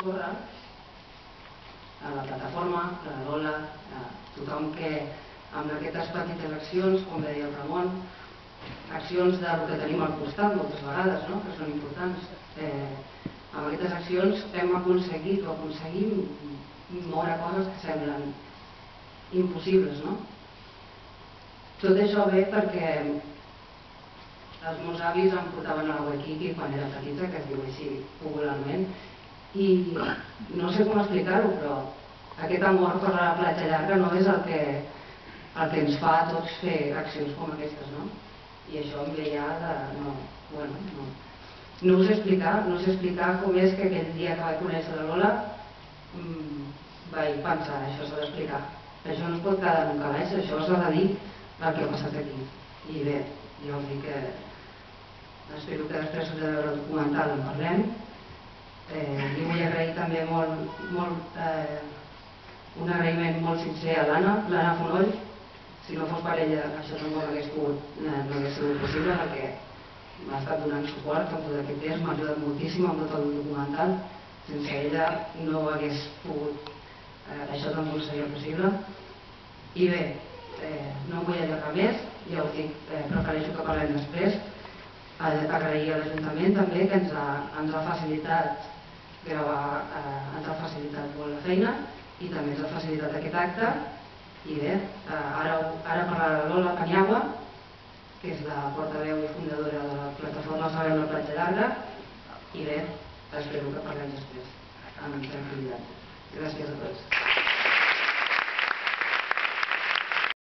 córrer, a la plataforma, a la Lola, a tothom que amb aquestes petites accions, com deia el Ramon, accions del que tenim al costat moltes vegades, que són importants, amb aquestes accions hem aconseguit o aconseguim moure coses que semblen impossibles. Tot això ve perquè els meus avis em portaven a la Waikiki quan era petita, que es diu així popularment, i no sé com explicar-ho, però aquest amor per la platja llarga no és el que ens fa a tots fer accions com aquestes, i això em ve ja de... no ho sé explicar com és que aquell dia que vaig conèixer la Lola vaig pensar, això s'ha d'explicar, això no es pot quedar en un calaix, això s'ha de dir el que ha passat aquí. I bé, ja us dic que espero que després de veure el documental en parlem. Li vull agrair també un agraïment molt sincer a l'Anna Fonoll. Si no fos per ella això tampoc no hagués sigut possible, perquè m'ha estat donant suport en tot aquest temps, m'ha ajudat moltíssim amb tot el documental. Sense ella no hagués pogut, això tampoc seria possible. I bé, no em vull allargar més, ja us dic, prefereixo que parlem després. Agrair a l'Ajuntament també que ens ha facilitat gravar, ens ha facilitat molt la feina i també ens ha facilitat aquest acte. I bé, ara parlarà la Lola Paniagua, que és la portaveu i fundadora de la plataforma Salvem la platja llarga, i bé, espero que parlem després amb tranquil·litat. Gràcies a tots.